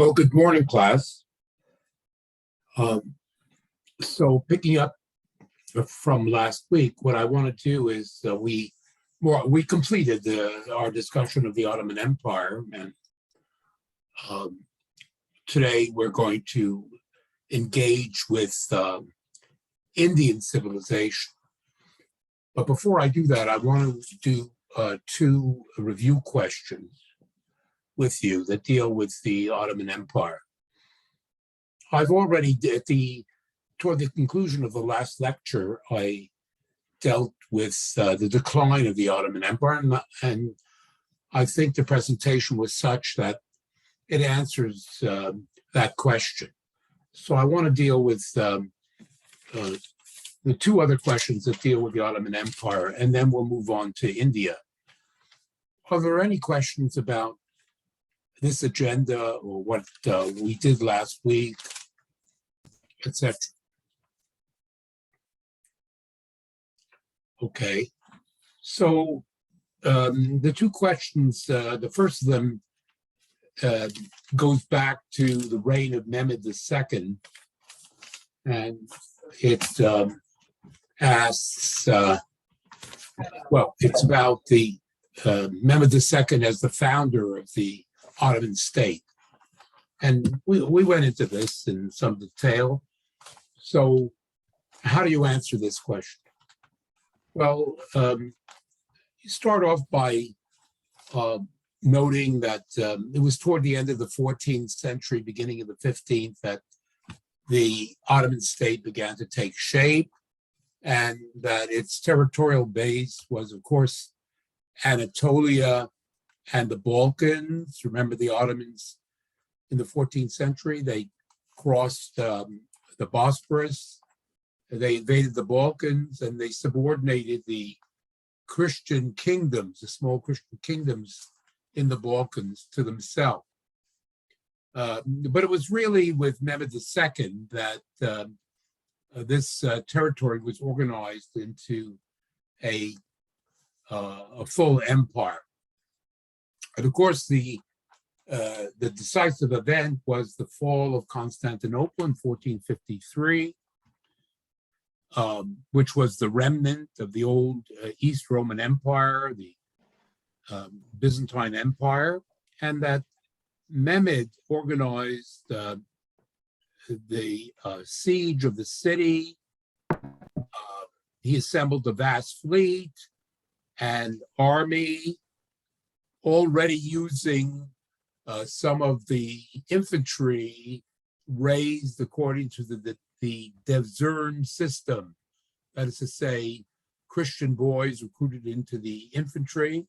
Well, good morning, class. Um, so picking up from last week, what I want to do is we completed our discussion of the Ottoman Empire, and um, today we're going to engage with Indian civilization. But before I do that, I want to do two review questions with you that deal with the Ottoman Empire. I've already, toward the conclusion of the last lecture, I dealt with the decline of the Ottoman Empire, and I think the presentation was such that it answers that question. So I want to deal with the two other questions that deal with the Ottoman Empire, and then we'll move on to India. Are there any questions about this agenda or what we did last week, etc.? Okay, so the two questions, the first of them goes back to the reign of Mehmed II, and it asks, well, it's about the Mehmed II as the founder of the Ottoman state. And we went into this in some detail. So how do you answer this question? Well, you start off by noting that it was toward the end of the 14th century, beginning of the 15th, that the Ottoman state began to take shape, and that its territorial base was, of course, Anatolia and the Balkans. Remember, the Ottomans in the 14th century, they crossed the Bosporus, they invaded the Balkans, and they subordinated the Christian kingdoms, the small Christian kingdoms in the Balkans, to themselves. But it was really with Mehmed II that this territory was organized into a full empire. And of course, the decisive event was the fall of Constantinople in 1453, which was the remnant of the old East Roman Empire, the Byzantine Empire, and that Mehmed organized the siege of the city. He assembled a vast fleet and army, already using some of the infantry raised according to the Devzern system. That is to say, Christian boys recruited into the infantry.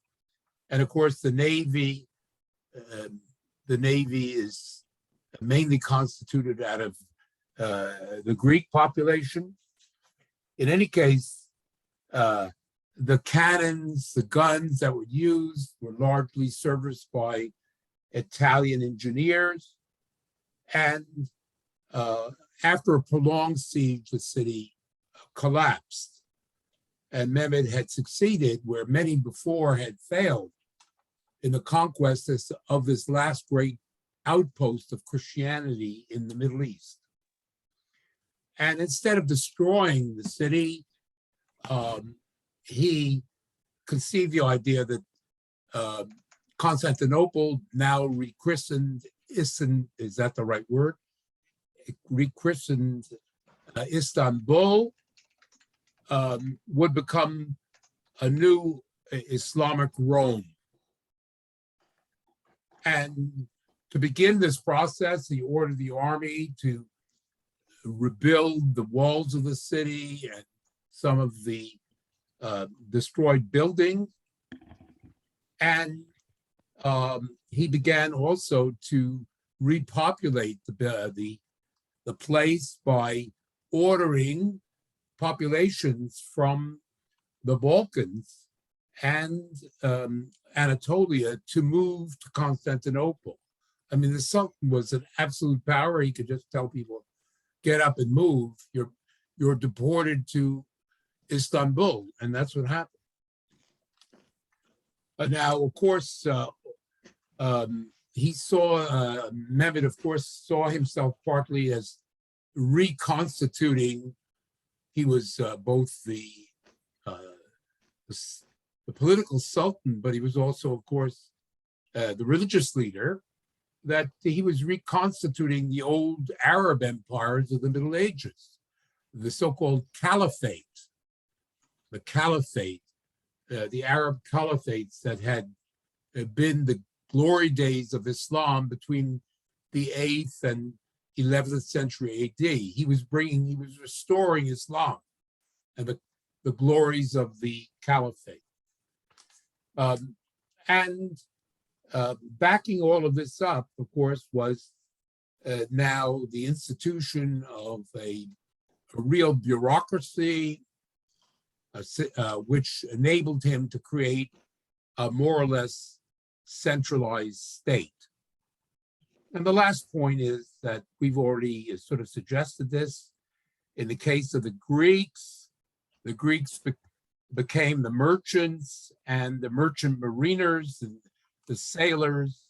And of course, the Navy is mainly constituted out of the Greek population. In any case, the cannons, the guns that were used were largely serviced by Italian engineers. And after a prolonged siege, the city collapsed. And Mehmed had succeeded where many before had failed in the conquest of this last great outpost of Christianity in the Middle East. And instead of destroying the city, he conceived the idea that Constantinople, now rechristened, is that the right word? Rechristened Istanbul, would become a new Islamic Rome. And to begin this process, he ordered the army to rebuild the walls of the city and some of the destroyed buildings. And he began also to repopulate the place by ordering populations from the Balkans and Anatolia to move to Constantinople. I mean, the Sultan was an absolute power. He could just tell people, get up and move. You're deported to Istanbul, and that's what happened. Now, of course, he saw, Mehmed, of course, saw himself partly as reconstituting. He was both uh, the political sultan, but he was also, of course, the religious leader, that he was reconstituting the old Arab empires of the Middle Ages, the so-called caliphate, the Arab caliphates that had been the glory days of Islam between the 8th and 11th century AD. He was restoring Islam and the glories of the caliphate. And backing all of this up, of course, was now the institution of a real bureaucracy, which enabled him to create a more or less centralized state. And the last point is that we've already sort of suggested this. In the case of the Greeks became the merchants and the merchant mariners and the sailors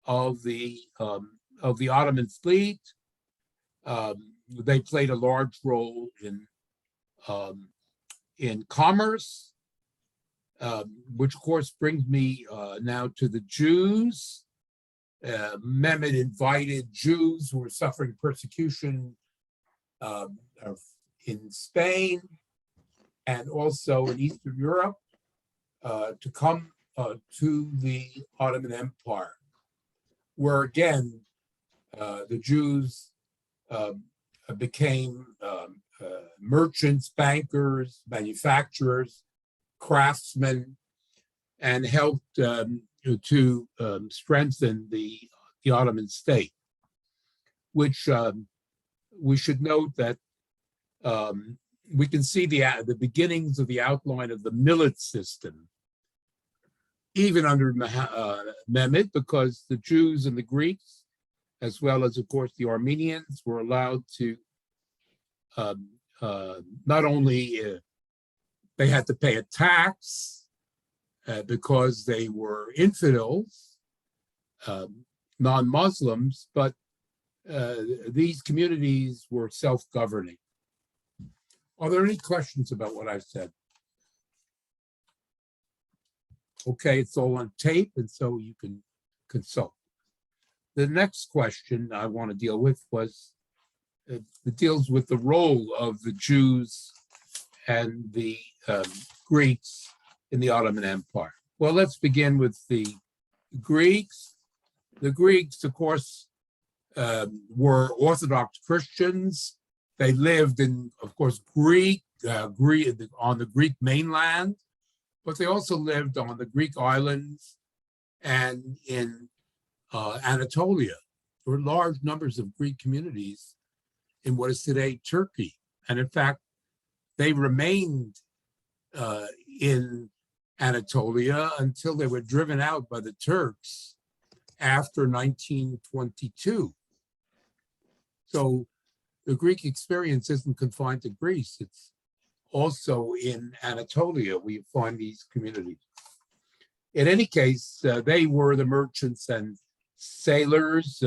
of the Ottoman fleet. They played a large role in commerce, which of course brings me now to the Jews. Mehmed invited Jews who were suffering persecution in Spain and also in Eastern Europe to come to the Ottoman Empire, where again the Jews became merchants, bankers, manufacturers, craftsmen, and helped to strengthen the Ottoman state, which we should note that we can see the beginnings of the outline of the millet system, even under Mehmed, because the Jews and the Greeks, as well as, of course, the Armenians, were allowed to not only they had to pay a tax because they were infidels, non-Muslims, but these communities were self-governing. Are there any questions about what I've said? Okay, it's all on tape, and so you can consult. The next question I want to deal with it deals with the role of the Jews and the Greeks in the Ottoman Empire. Well, let's begin with the Greeks. The Greeks, of course, were Orthodox Christians. They lived in, of course, on the Greek mainland, but they also lived on the Greek islands and in Anatolia. There were large numbers of Greek communities in what is today Turkey. And in fact, they remained in Anatolia until they were driven out by the Turks after 1922. So the Greek experience isn't confined to Greece. It's also in Anatolia we find these communities. In any case, they were the merchants and sailors.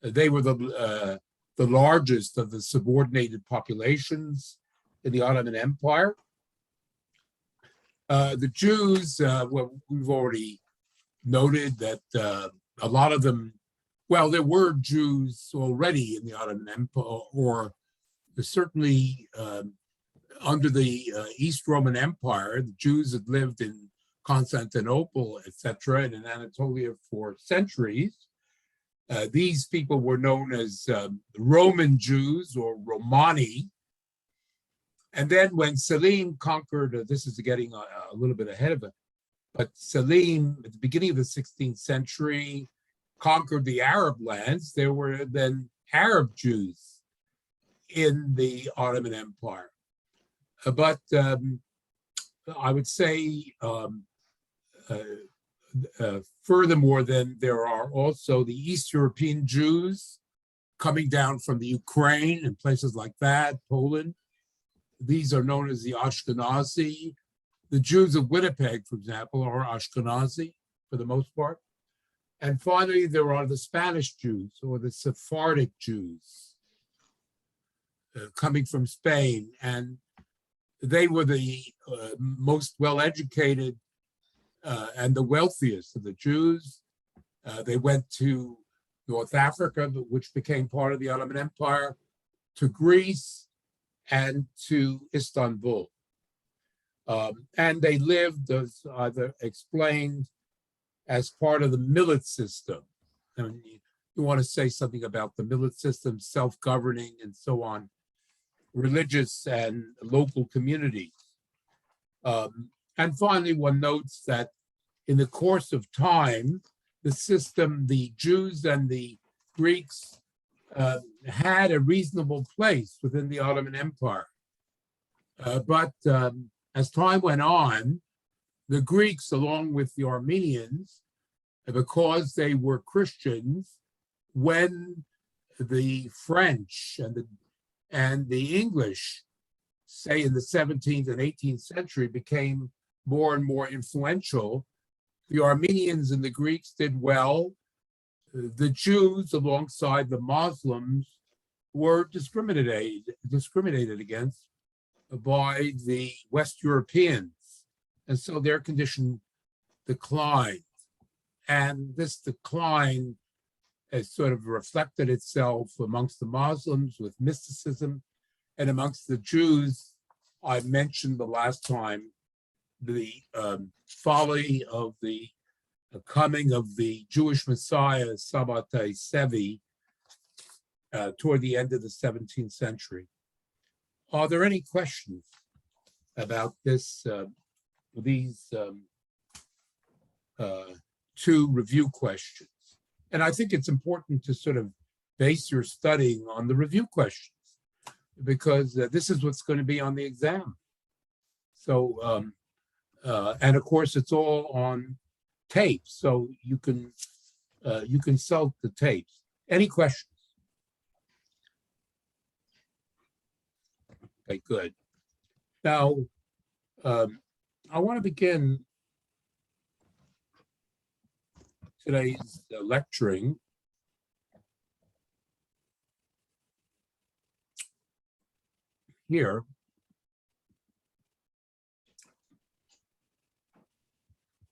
They were the largest of the subordinated populations in the Ottoman Empire. The Jews, well, we've already noted that a lot of them, well, there were Jews already in the Ottoman Empire, or certainly under the East Roman Empire. The Jews had lived in Constantinople, etc., and in Anatolia for centuries. These people were known as Roman Jews or Romani. And then when Selim conquered, this is getting a little bit ahead of it, but Selim, at the beginning of the 16th century, conquered the Arab lands. There were then Arab Jews in the Ottoman Empire. But I would say, furthermore, then there are also the East European Jews coming down from the Ukraine and places like that, Poland. These are known as the Ashkenazi. The Jews of Winnipeg, for example, are Ashkenazi for the most part. And finally, there are the Spanish Jews or the Sephardic Jews coming from Spain. And they were the most well-educated and the wealthiest of the Jews. They went to North Africa, which became part of the Ottoman Empire, to Greece, and to Istanbul. And they lived, as I've explained, as part of the millet system. And you want to say something about the millet system, self-governing and so on, religious and local communities. And finally, one notes that in the course of time, the system, the Jews and the Greeks had a reasonable place within the Ottoman Empire. But as time went on, the Greeks, along with the Armenians, because they were Christians, when the French and the English, say in the 17th and 18th century, became more and more influential, the Armenians and the Greeks did well. The Jews, alongside the Muslims, were discriminated against by the West Europeans. And so their condition declined. And this decline has sort of reflected itself amongst the Muslims with mysticism, and amongst the Jews, I mentioned the last time the folly of the coming of the Jewish Messiah, Sabbatai Sevi, toward the end of the 17th century. Are there any questions about this, these two review questions? And I think it's important to sort of base your studying on the review questions, because this is what's going to be on the exam. So, and of course, it's all on tape, so you can consult the tapes. Any questions? Okay, good. Now, I want to begin today's lecturing here.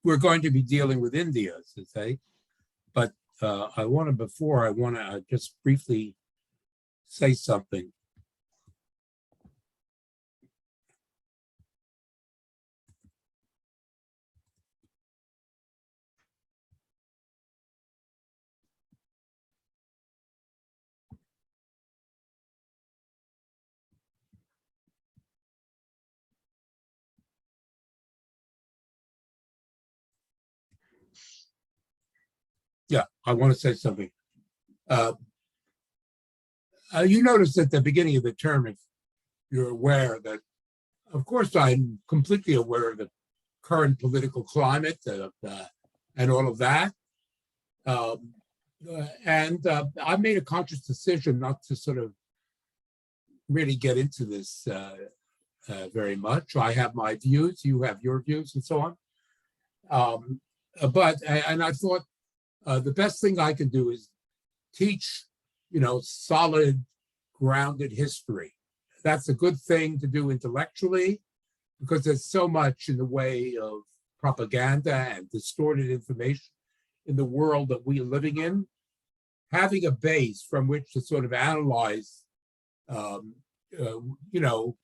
We're going to be dealing with India, as I say, but I want to just briefly say something. Yeah, I want to say something. You notice at the beginning of the term, if you're aware that, of course, I'm completely aware of the current political climate and all of that. And I made a conscious decision not to sort of really get into this very much. I have my views, you have your views, and so on. And I thought the best thing I can do is teach, solid, grounded history. That's a good thing to do intellectually, because there's so much in the way of propaganda and distorted information in the world that we are living in. Having a base from which to sort of analyze,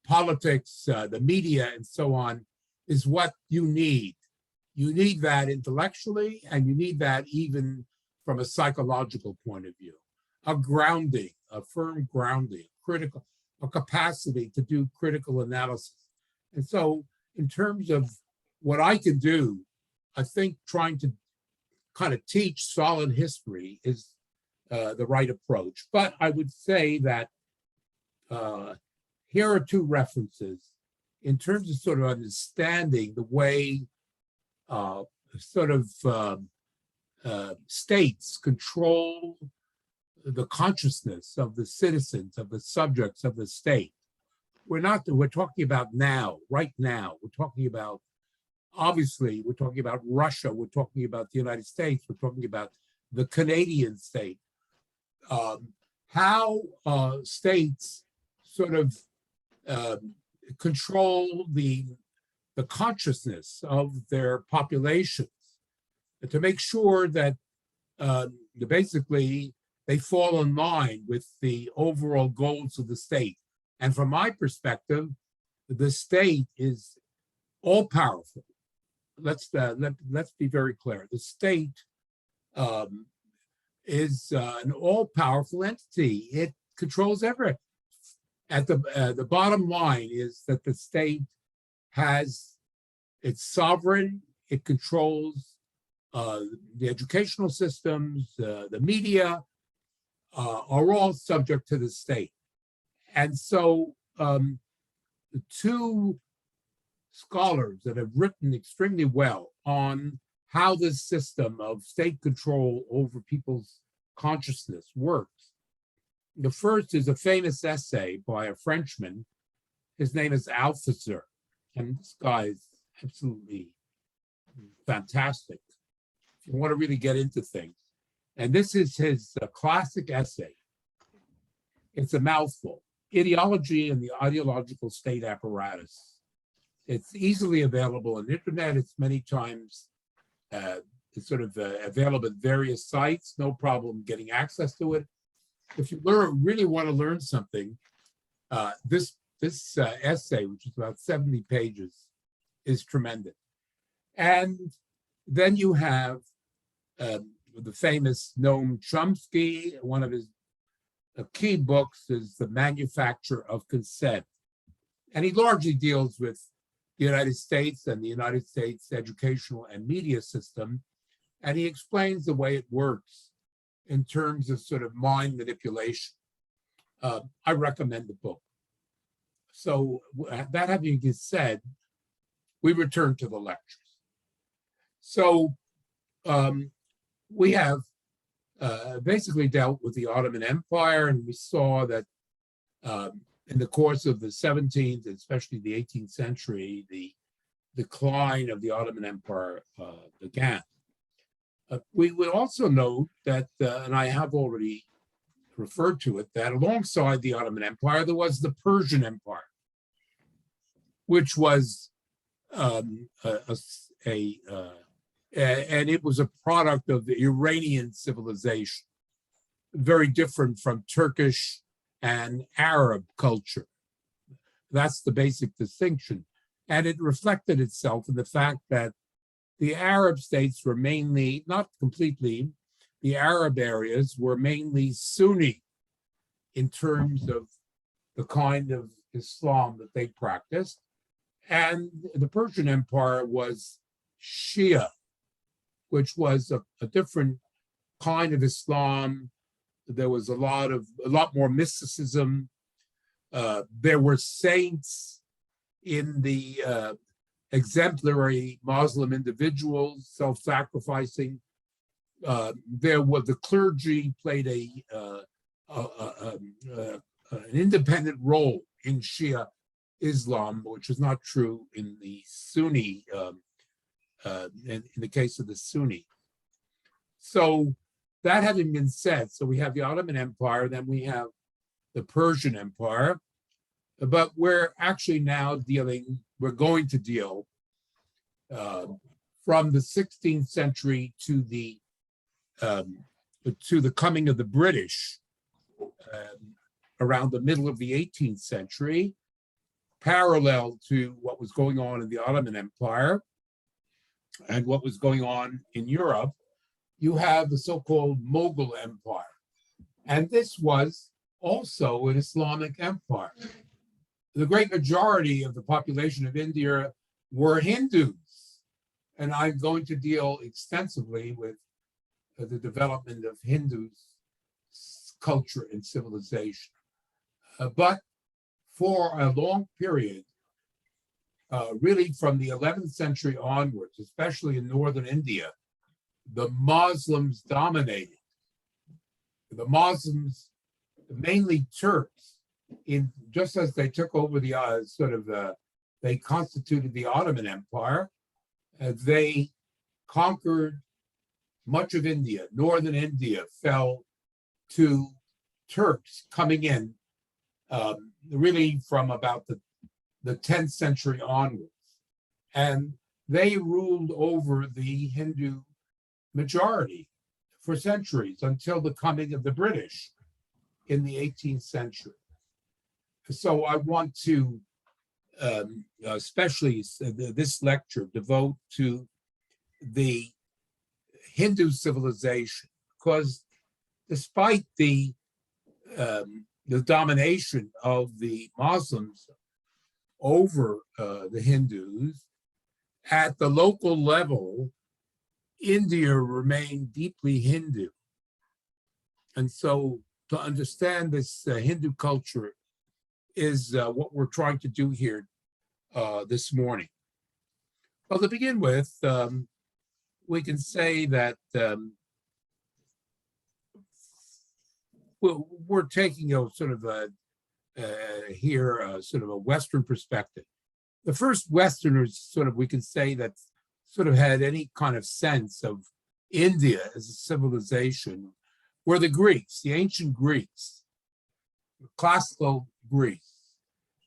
politics, the media, and so on, is what you need. You need that intellectually, and you need that even from a psychological point of view. A grounding, a firm grounding, a capacity to do critical analysis. And so in terms of what I can do, I think trying to kind of teach solid history is the right approach. But I would say that here are two references in terms of sort of understanding the way states control the consciousness of the citizens, of the subjects of the state. We're talking about now, right now. We're talking about, obviously, we're talking about Russia, we're talking about the United States, we're talking about the Canadian state, how states sort of control the consciousness of their populations, and to make sure that basically they fall in line with the overall goals of the state. And from my perspective, the state is all powerful. Let's be very clear. The state is an all powerful entity. It controls everything. At the bottom line is that the state it's sovereign. It controls the educational systems, the media are all subject to the state. And so the two scholars that have written extremely well on how this system of state control over people's consciousness works. The first is a famous essay by a Frenchman. His name is Althusser, and this guy is absolutely fantastic if you want to really get into things. And this is his classic essay. It's a mouthful: Ideology and the Ideological State Apparatus. It's easily available on the internet. It's many times it's sort of available at various sites, no problem getting access to it. If you really want to learn something, this essay, which is about 70 pages, is tremendous. And then you have the famous Noam Chomsky. One of his key books is The Manufacture of Consent. And he largely deals with the United States and the United States educational and media system. And he explains the way it works in terms of sort of mind manipulation. I recommend the book. So that having been said, we return to the lectures. So we have basically dealt with the Ottoman Empire, and we saw that in the course of the 17th, and especially the 18th century, the decline of the Ottoman Empire began. We will also note that, and I have already referred to it, that alongside the Ottoman Empire, there was the Persian Empire, which was and it was a product of the Iranian civilization, very different from Turkish and Arab culture. That's the basic distinction. And it reflected itself in the fact that the Arab states were mainly, not completely, the Arab areas were mainly Sunni in terms of the kind of Islam that they practiced. And the Persian Empire was Shia, which was a different kind of Islam. There was a lot more mysticism. There were saints in the exemplary Muslim individuals, self-sacrificing. The clergy played an independent role in Shia Islam, which is not true in the Sunni, in the case of the Sunni. So that having been said, so we have the Ottoman Empire, then we have the Persian Empire, but we're actually now we're going to deal from the 16th century to the coming of the British around the middle of the 18th century, parallel to what was going on in the Ottoman Empire and what was going on in Europe. You have the so-called Mughal Empire. And this was also an Islamic empire. The great majority of the population of India were Hindus. And I'm going to deal extensively with the development of Hindus' culture and civilization. But for a long period, really from the 11th century onwards, especially in northern India, the Muslims dominated. The Muslims, mainly Turks, just as they took over the they constituted the Ottoman Empire, they conquered much of India, northern India, fell to Turks coming in, really from about the 10th century onwards. And they ruled over the Hindu majority for centuries until the coming of the British in the 18th century. So I want to especially this lecture devote to the Hindu civilization, because despite the domination of the Muslims over the Hindus, at the local level, India remained deeply Hindu. And so to understand this Hindu culture is what we're trying to do here this morning. Well, to begin with, we can say that we're taking a sort of a sort of a Western perspective. The first Westerners, sort of, we can say, that sort of had any kind of sense of India as a civilization were the Greeks, the ancient Greeks, classical Greece.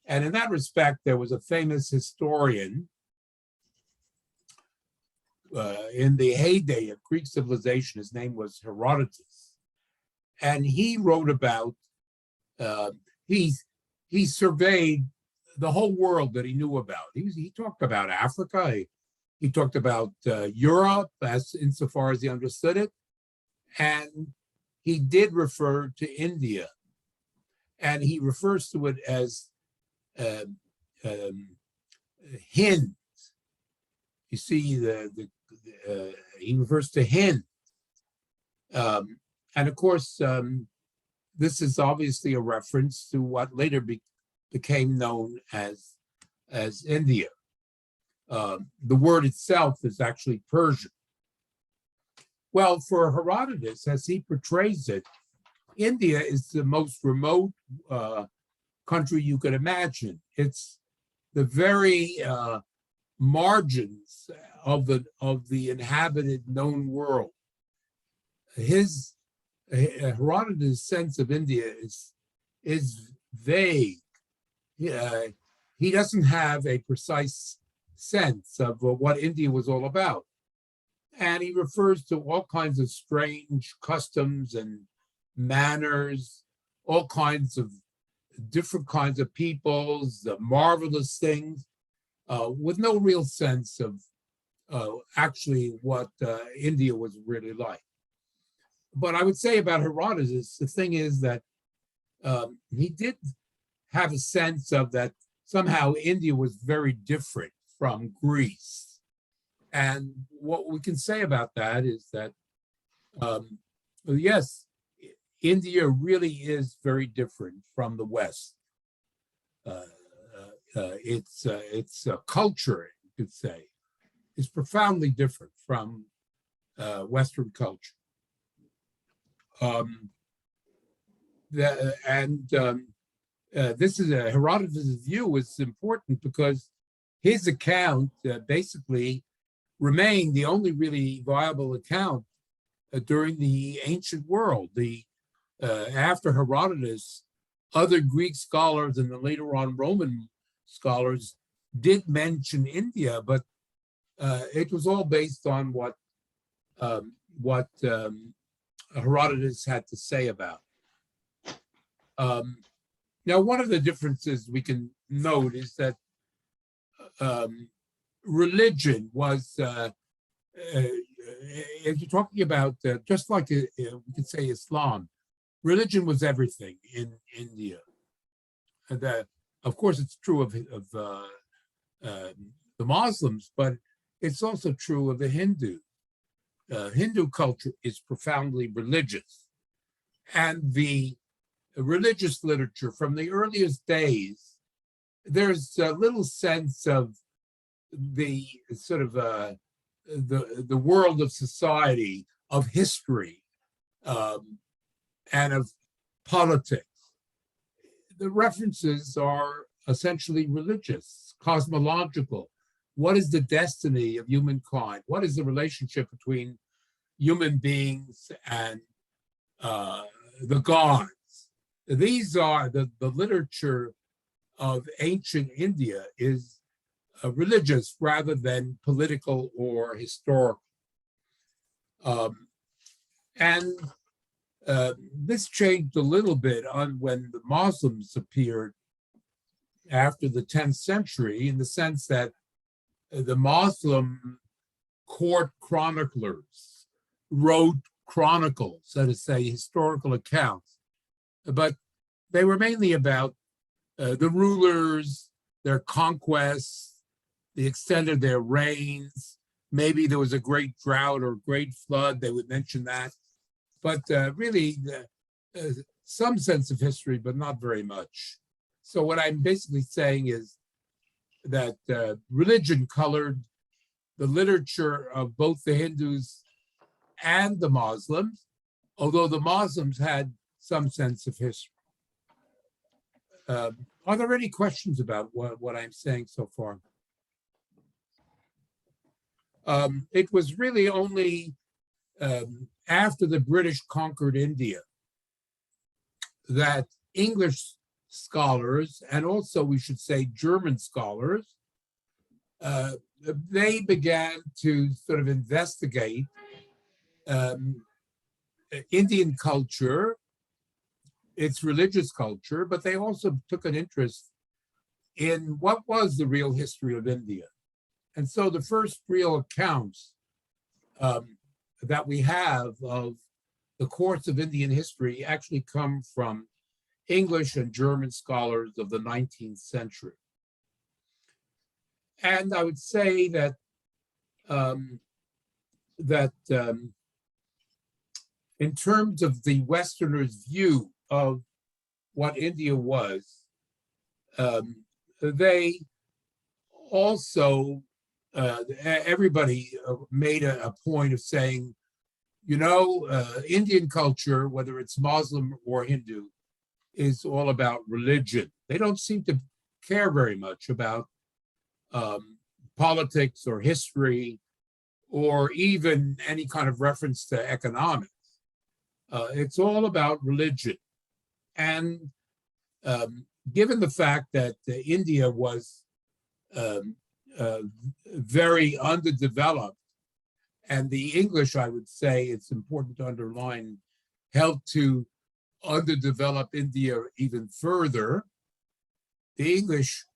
And in that respect, there was a famous historian in the heyday of Greek civilization. His name was Herodotus. And he wrote about, he surveyed the whole world that he knew about. He talked about Africa. He talked about Europe, as insofar as he understood it. And he did refer to India. And he refers to it as Hind. You see, he refers to Hind. And of course, this is obviously a reference to what later became known as India. The word itself is actually Persian. Well, for Herodotus, as he portrays it, India is the most remote country you could imagine. It's the very margins of the inhabited known world. Herodotus' sense of India is vague. He doesn't have a precise sense of what India was all about. And he refers to all kinds of strange customs and manners, all kinds of different kinds of peoples, marvelous things, with no real sense of actually what India was really like. But I would say about Herodotus, the thing is that he did have a sense of that somehow India was very different from Greece. And what we can say about that is that, yes, India really is very different from the West. Its culture, you could say, is profoundly different from Western culture. This is Herodotus' view is important because his account basically remained the only really viable account during the ancient world. After Herodotus, other Greek scholars and then later on Roman scholars did mention India, but it was all based on what Herodotus had to say about it. Now, one of the differences we can note is that religion was, if you're talking about, just like we could say Islam, religion was everything in India. And of course, it's true of the Muslims, but it's also true of the Hindu. Hindu culture is profoundly religious. And the religious literature from the earliest days, there's a little sense of the sort of the world of society, of history, and of politics. The references are essentially religious, cosmological. What is the destiny of humankind? What is the relationship between human beings and the gods. These are the literature of ancient India is religious rather than political or historical. And this changed a little bit on when the Muslims appeared after the 10th century, in the sense that the Muslim court chroniclers wrote chronicles, so to say, historical accounts, but they were mainly about the rulers, their conquests, the extent of their reigns. Maybe there was a great drought or great flood, they would mention that. But really, some sense of history, but not very much. So what I'm basically saying is that religion colored the literature of both the Hindus and the Muslims, although the Muslims had some sense of history. Are there any questions about what I'm saying so far? It was really only after the British conquered India that English scholars, and also we should say German scholars, they began to sort of investigate Indian culture, its religious culture, but they also took an interest in what was the real history of India. And so the first real accounts that we have of the course of Indian history actually come from English and German scholars of the 19th century. And I would say that in terms of the Westerners' view of what India was, they also, everybody made a point of saying, you know, Indian culture, whether it's Muslim or Hindu, is all about religion. They don't seem to care very much about politics or history or even any kind of reference to economics. It's all about religion. And given the fact that India was very underdeveloped, and the English, I would say, it's important to underline, helped to underdevelop India even further, the English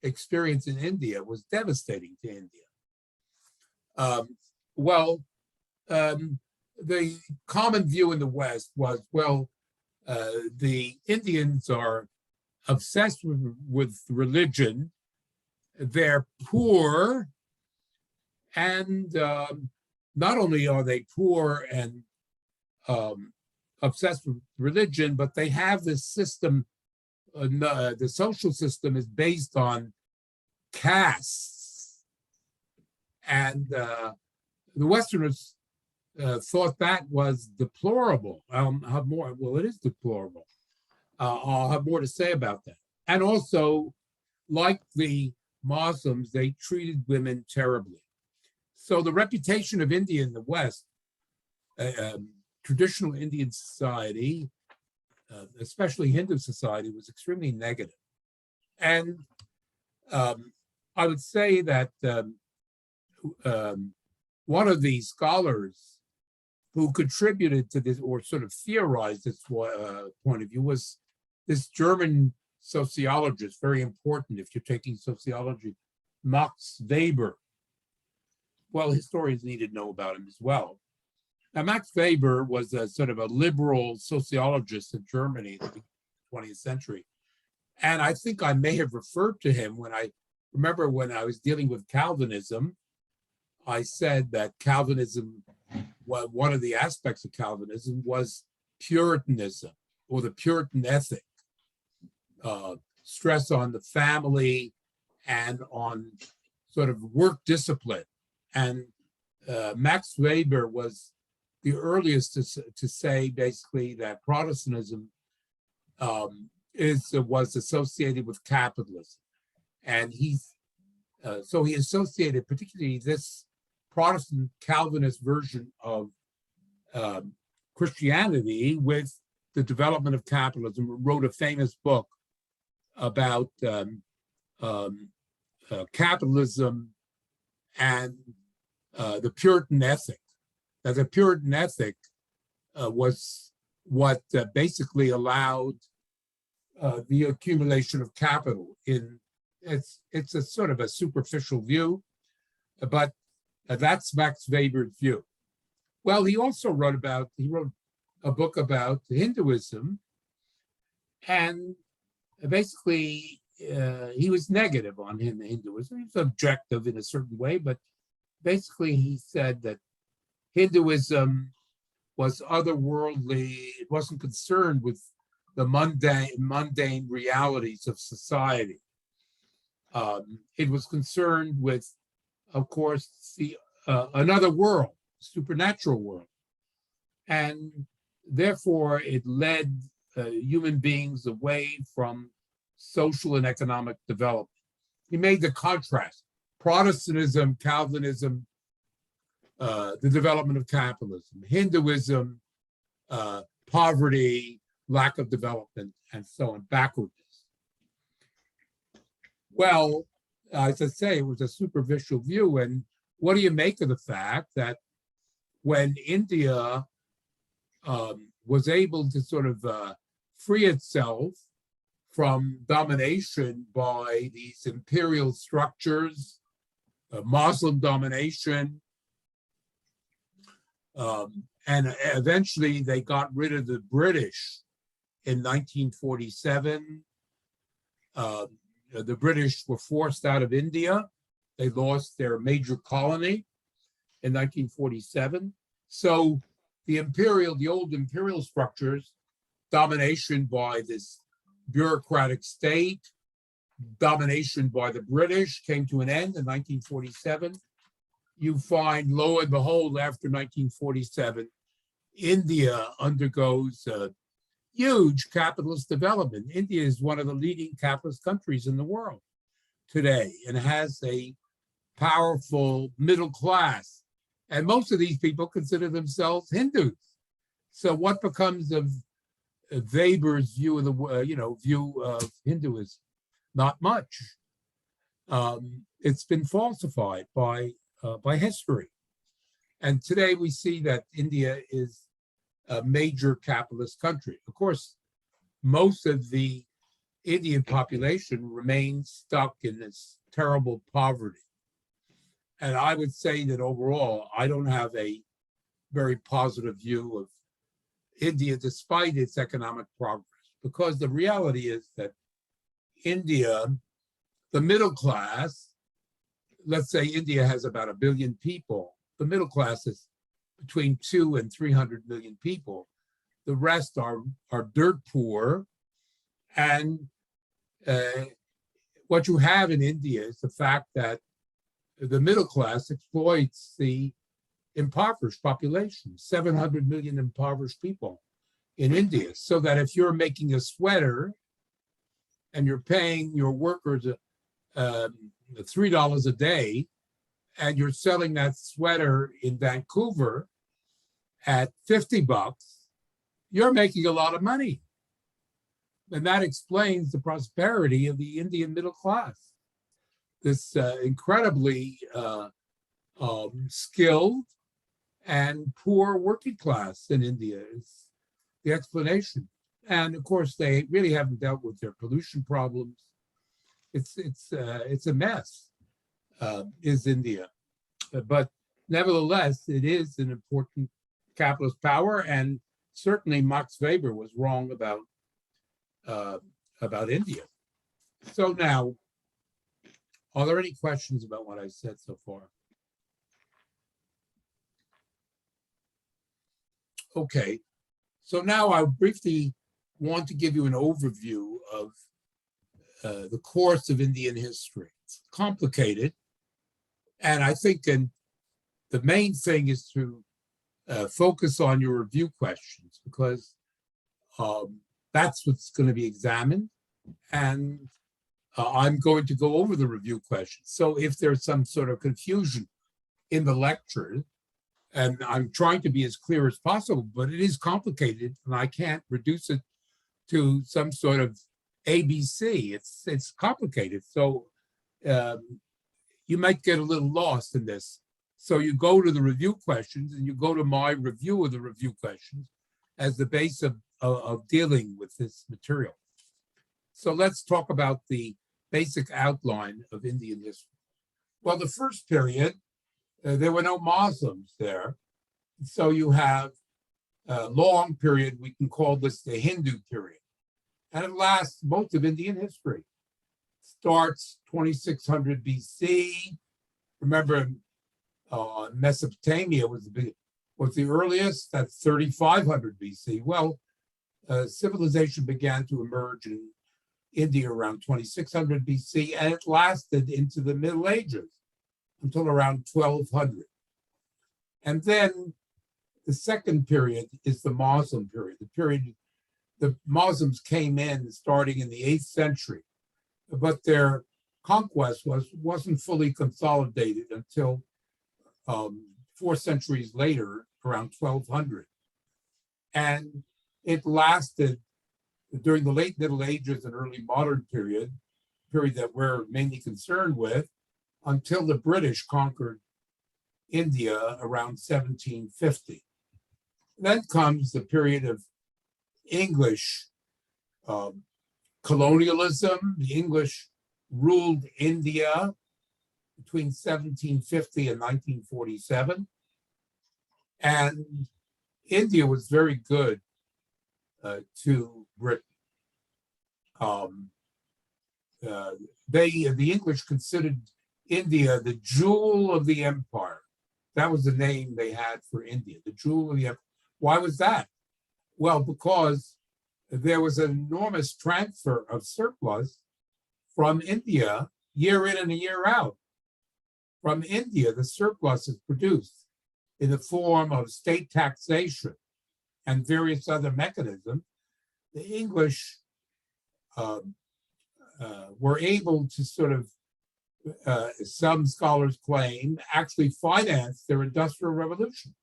experience in India was devastating to India. The common view in the West was, well, the Indians are obsessed with religion, they're poor, and not only are they poor and obsessed with religion, but they have this system, the social system is based on castes. And the Westerners thought that was deplorable. It is deplorable. I'll have more to say about that. And also, like the Muslims, they treated women terribly. So the reputation of India in the West, traditional Indian society, especially Hindu society, was extremely negative. And I would say that one of the scholars who contributed to this, or sort of theorized this point of view, was this German sociologist, very important if you're taking sociology, Max Weber. Well, historians need to know about him as well. Now, Max Weber was a sort of a liberal sociologist in Germany in the 20th century. And I think I may have referred to him when I was dealing with Calvinism. I said that Calvinism, well, one of the aspects of Calvinism was Puritanism, or the Puritan ethic, stress on the family and on sort of work discipline. And Max Weber was the earliest to say basically that Protestantism was associated with capitalism. And so he associated particularly this Protestant Calvinist version of Christianity with the development of capitalism, wrote a famous book about capitalism and the Puritan ethic. That the Puritan ethic was what basically allowed the accumulation of capital. It's a sort of a superficial view, but that's Max Weber's view. Well, he wrote a book about Hinduism, and basically he was negative on Hinduism. He was objective in a certain way, but basically he said that Hinduism was otherworldly. It wasn't concerned with the mundane realities of society. It was concerned with, of course, the another world, supernatural world, and therefore it led human beings away from social and economic development. He made the contrast: Protestantism, Calvinism, the development of capitalism; Hinduism, poverty, lack of development, and so on, backwardness. Well, as I say, it was a superficial view. And what do you make of the fact that when India was able to sort of free itself from domination by these imperial structures, Muslim domination, and eventually they got rid of the British in 1947. The British were forced out of India. They lost their major colony in 1947. So the old imperial structures, domination by this bureaucratic state, domination by the British, came to an end in 1947. You find, lo and behold, after 1947, India undergoes huge capitalist development. India is one of the leading capitalist countries in the world today and has a powerful middle class. And most of these people consider themselves Hindus. So what becomes of Weber's view of the view of Hinduism? Not much. It's been falsified by history. And today we see that India is a major capitalist country. Of course, most of the Indian population remains stuck in this terrible poverty. And I would say that overall, I don't have a very positive view of India despite its economic progress, because the reality is that India, the middle class, let's say India has about 1 billion people. The middle class is between 200 and 300 million people. The rest are dirt poor. And what you have in India is the fact that the middle class exploits the impoverished population, 700 million impoverished people in India. So that if you're making a sweater and you're paying your workers $3 a day, and you're selling that sweater in Vancouver at $50, you're making a lot of money. And that explains the prosperity of the Indian middle class. This incredibly skilled and poor working class in India is the explanation. And of course, they really haven't dealt with their pollution problems. It's a mess, is India. But nevertheless, it is an important capitalist power, and certainly Max Weber was wrong about India. So now, are there any questions about what I said so far? Okay, so now I briefly want to give you an overview of the course of Indian history. It's complicated, and I think the main thing is to focus on your review questions, because that's what's going to be examined, and I'm going to go over the review questions. So if there's some sort of confusion in the lecture, And I'm trying to be as clear as possible, but it is complicated, and I can't reduce it to some sort of ABC. It's complicated. So you might get a little lost in this. So you go to the review questions, and you go to my review of the review questions as the base of dealing with this material. So let's talk about the basic outline of Indian history. Well, the first period, there were no Muslims there. So you have a long period, we can call this the Hindu period. And it lasts most of Indian history. Starts 2600 BC. Remember, Mesopotamia was the earliest, that's 3500 BC. Well, civilization began to emerge in India around 2600 BC, and it lasted into the Middle Ages until around 1200. And then the second period is the Muslim period, the period the Muslims came in starting in the 8th century, but their conquest wasn't fully consolidated until 4 centuries later, around 1200. And it lasted during the late Middle Ages and early modern period that we're mainly concerned with, until the British conquered India around 1750. Then comes the period of English colonialism. The English ruled India between 1750 and 1947. And India was very good to Britain. The English considered India the jewel of the empire. That was the name they had for India, the jewel of the empire. Why was that? Well, because there was an enormous transfer of surplus from India year in and year out. From India, the surplus is produced in the form of state taxation and various other mechanisms. The English were able to sort of, some scholars claim, actually finance their industrial revolution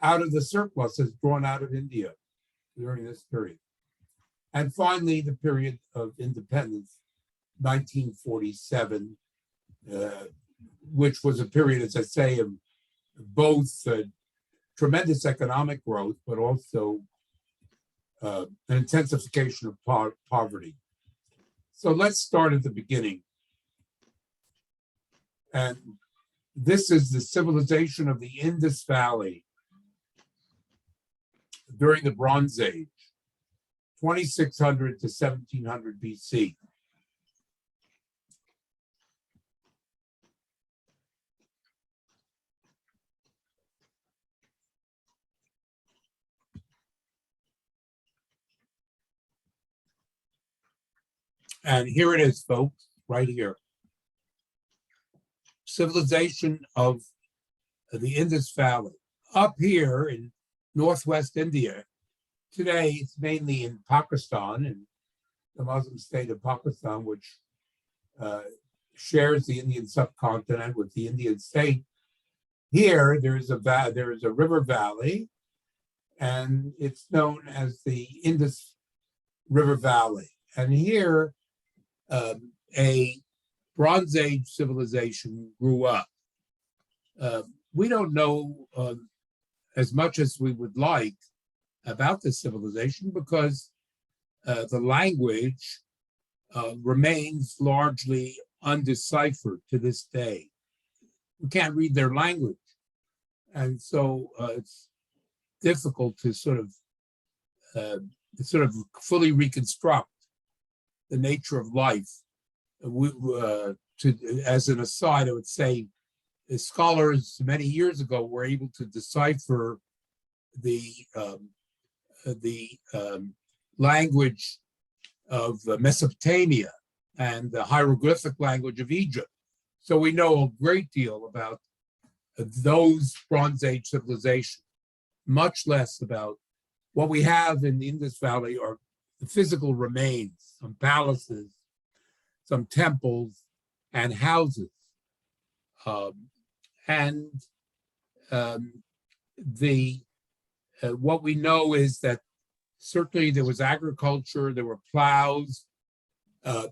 out of the surpluses drawn out of India during this period. And finally, the period of independence, 1947, which was a period, as I say, of both tremendous economic growth, but also an intensification of poverty. So let's start at the beginning. And this is the civilization of the Indus Valley during the Bronze Age, 2600 to 1700 BC. And here it is, folks, right here. Civilization of the Indus Valley. Up here in northwest India, today it's mainly in Pakistan, and the Muslim state of Pakistan, which shares the Indian subcontinent with the Indian state. Here, there is a river valley, and it's known as the Indus River Valley. And here, a Bronze Age civilization grew up. We don't know as much as we would like about this civilization because the language remains largely undeciphered to this day. We can't read their language. And so it's difficult to sort of fully reconstruct the nature of life. As an aside, I would say scholars many years ago were able to decipher the language of Mesopotamia and the hieroglyphic language of Egypt. So we know a great deal about those Bronze Age civilizations, much less about what we have in the Indus Valley are the physical remains, some palaces, some temples, and houses. the what we know is that certainly there was agriculture, there were plows,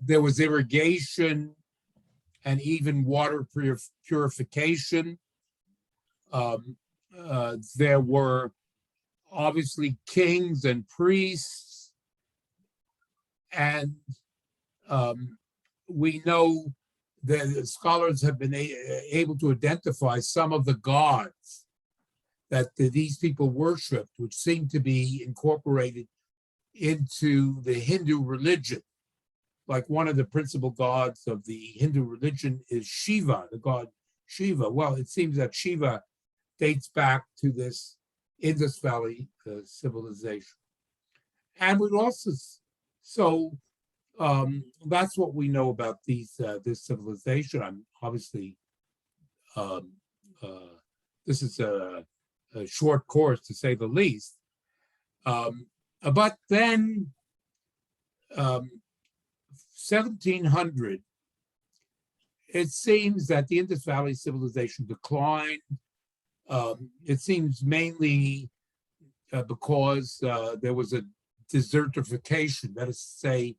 there was irrigation, and even water purification. There were obviously kings and priests, and we know that scholars have been able to identify some of the gods that these people worshipped, which seem to be incorporated into the Hindu religion. Like one of the principal gods of the Hindu religion is Shiva, the god Shiva. Well, it seems that Shiva dates back to this Indus Valley civilization. And we also, so that's what we know about this civilization. I'm obviously, this is a short course to say the least. But then 1700, it seems that the Indus Valley civilization declined. It seems mainly because there was a desertification, that is to say,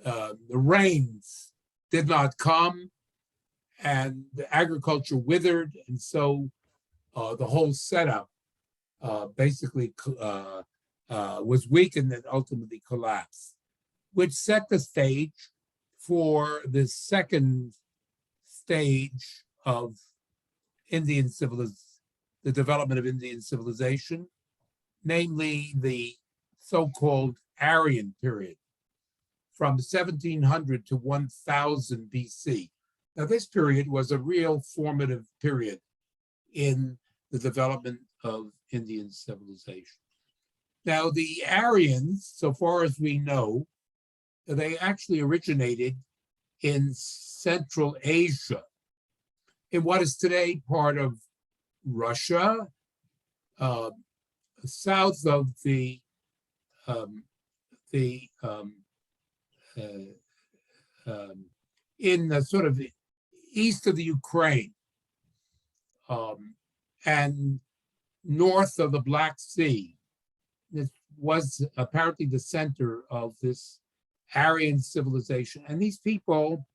the rains did not come and the agriculture withered, and so the whole setup basically was weakened and ultimately collapsed, which set the stage for the second stage of Indian civilization, the development of Indian civilization, namely the so-called Aryan period, from 1700 to 1000 BC. Now, this period was a real formative period in the development of Indian civilization. Now, the Aryans, so far as we know, they actually originated in Central Asia, in what is today part of Russia, south of in the sort of east of the Ukraine, and north of the Black Sea. This was apparently the center of this Aryan civilization. And these people,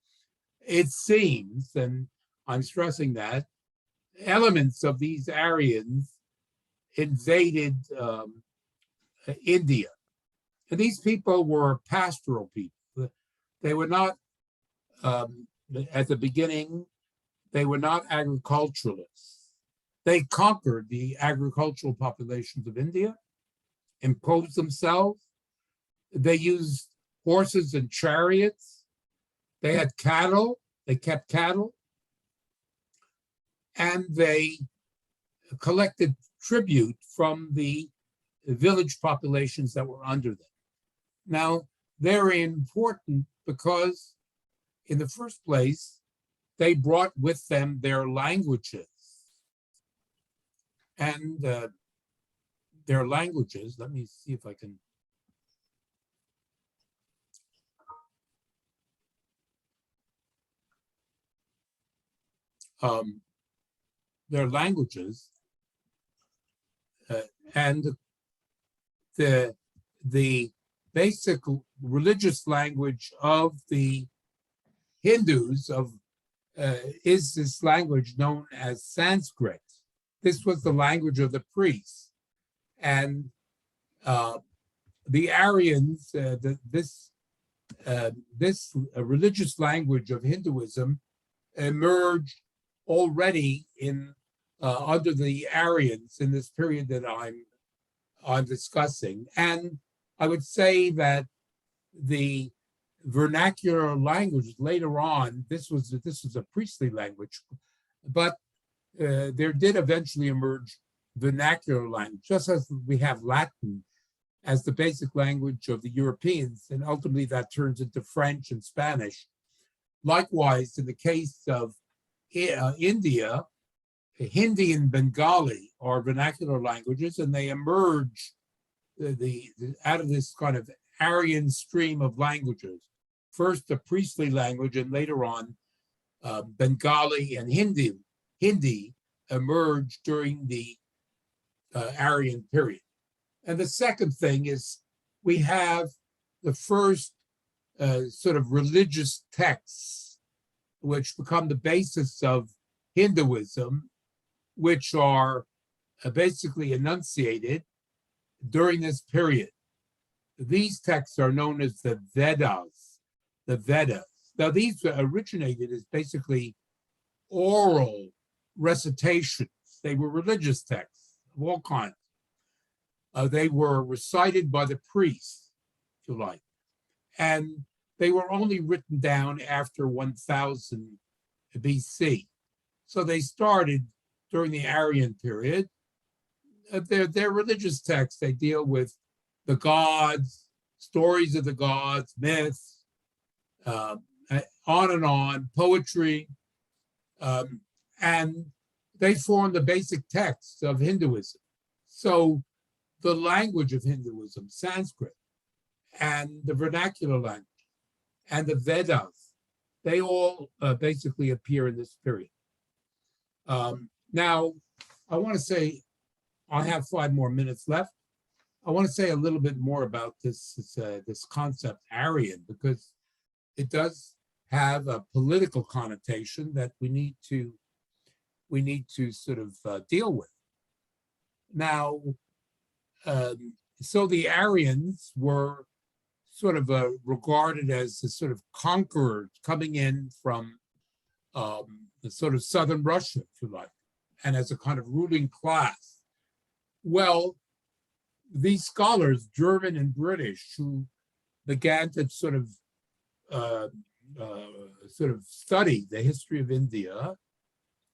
it seems, and I'm stressing that, elements of these Aryans invaded India. And these people were pastoral people. They were not, at the beginning, they were not agriculturalists. They conquered the agricultural populations of India, imposed themselves. They used horses and chariots. They had cattle. They kept cattle. And they collected tribute from the village populations that were under them. Now, they're important because, in the first place, they brought with them their languages. And their languages, let me see if I can. Their languages and the basic religious language of the Hindus is this language known as Sanskrit. This was the language of the priests, and the Aryans, this religious language of Hinduism emerged already in under the Aryans in this period that I'm discussing. And I would say that the vernacular language later on, this was a priestly language, but there did eventually emerge vernacular language, just as we have Latin as the basic language of the Europeans, and ultimately that turns into French and Spanish. Likewise, in the case of India, Hindi and Bengali are vernacular languages, and they emerge out of this kind of Aryan stream of languages. First, the priestly language, and later on, Bengali and Hindi emerged during the Aryan period. And the second thing is we have the first sort of religious texts which become the basis of Hinduism, which are basically enunciated during this period. These texts are known as the Vedas, the Vedas. Now, these originated as basically oral recitations. They were religious texts of all kinds. They were recited by the priests, if you like, and they were only written down after 1000 BC. So they started during the Aryan period. They're religious texts. They deal with the gods, stories of the gods, myths, on, poetry, and they form the basic texts of Hinduism. So the language of Hinduism, Sanskrit, and the vernacular language, and the Vedas, they all basically appear in this period. Now, I want to say, I have 5 more minutes left. I want to say a little bit more about this concept Aryan, because it does have a political connotation that we need to sort of deal with. Now, so the Aryans were sort of regarded as the sort of conquerors coming in from the sort of southern Russia, if you like, and as a kind of ruling class. Well, these scholars, German and British, who began to sort of study the history of India,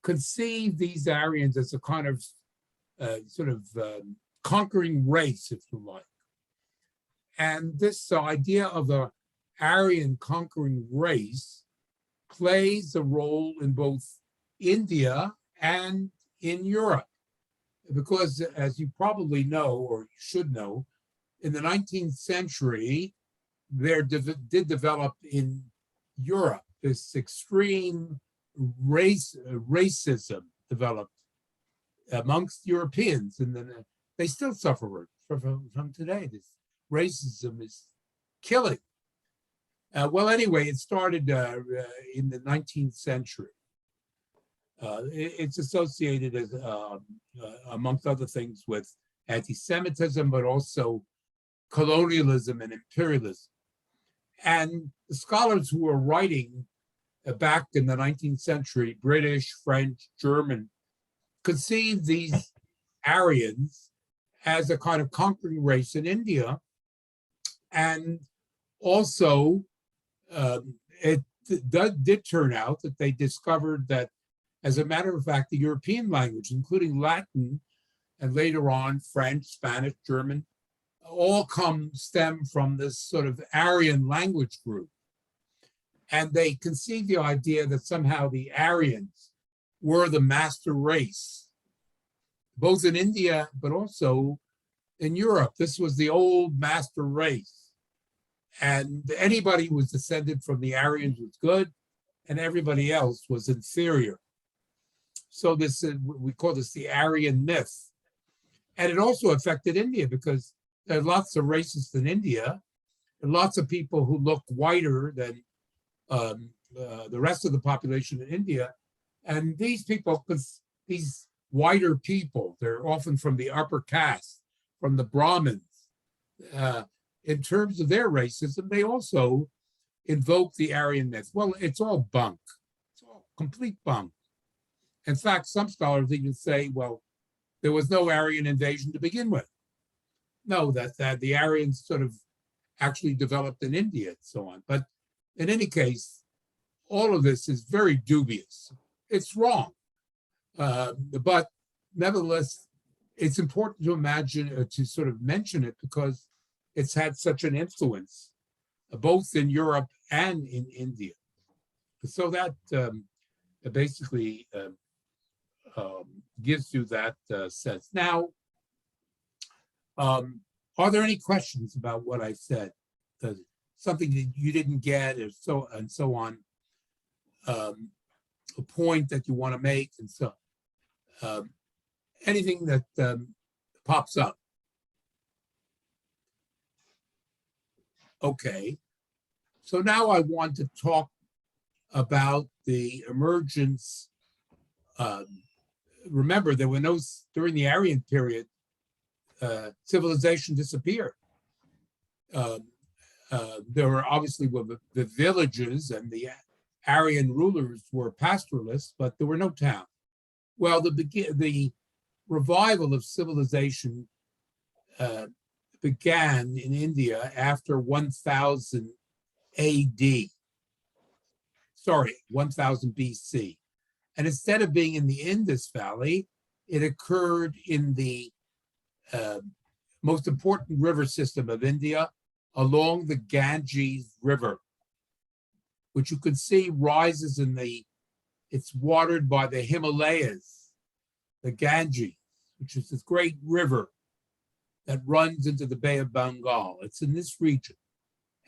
conceived these Aryans as a kind of conquering race, if you like. And this idea of the Aryan conquering race plays a role in both India and in Europe. Because as you probably know, or you should know, in the 19th century, there did develop in Europe this extreme racism developed amongst Europeans, and then they still suffer from today. This racism is killing. Well, anyway, it started in the 19th century. It's associated as, amongst other things, with anti-Semitism, but also colonialism and imperialism. And the scholars who were writing back in the 19th century, British, French, German, conceived these Aryans as a kind of conquering race in India. And also, it did turn out that they discovered that, as a matter of fact, the European language, including Latin, and later on French, Spanish, German, all stem from this sort of Aryan language group. And they conceived the idea that somehow the Aryans were the master race, both in India, but also in Europe. This was the old master race. And anybody who was descended from the Aryans was good, and everybody else was inferior. So this, we call this the Aryan myth. And it also affected India because there are lots of racists in India, and lots of people who look whiter than the rest of the population in India. And these people, these whiter people, they're often from the upper caste, from the Brahmins. In terms of their racism, they also invoke the Aryan myth. Well, it's all bunk. It's all complete bunk. In fact, some scholars even say, well, there was no Aryan invasion to begin with. No, that the Aryans sort of actually developed in India and so on. But in any case, all of this is very dubious. It's wrong. But nevertheless, it's important to imagine, to sort of mention it because it's had such an influence, both in Europe and in India. So that basically gives you that sense. Now, are there any questions about what I said? Something that you didn't get, or so and so on? A point that you want to make, and so anything that pops up. Okay, so now I want to talk about the emergence. Remember, there were no, during the Aryan period, civilization disappeared. There were obviously the villages, and the Aryan rulers were pastoralists, but there were no towns. Well, the revival of civilization began in India after 1000 AD. Sorry, 1000 BC. And instead of being in the Indus Valley, it occurred in the most important river system of India, along the Ganges River, which you can see rises it's watered by the Himalayas, the Ganges, which is this great river that runs into the Bay of Bengal. It's in this region.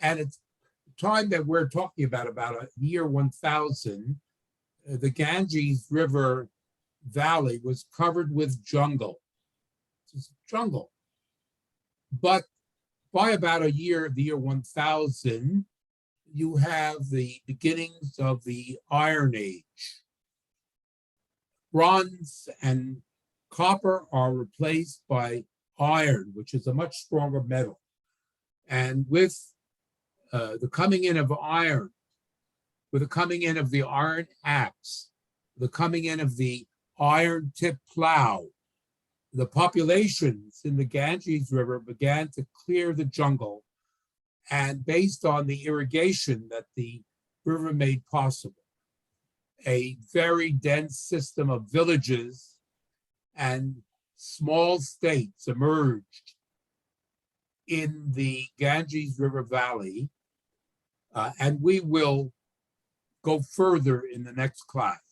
And it's the time that we're talking about a year 1000, the Ganges River Valley was covered with jungle. It's jungle. But by about the year 1000, you have the beginnings of the Iron Age. Bronze and copper are replaced by iron, which is a much stronger metal. And with the coming in of iron, with the coming in of the iron axe, the coming in of the iron tip plow, the populations in the Ganges River began to clear the jungle, and based on the irrigation that the river made possible, a very dense system of villages and small states emerged in the Ganges River Valley, and we will go further in the next class.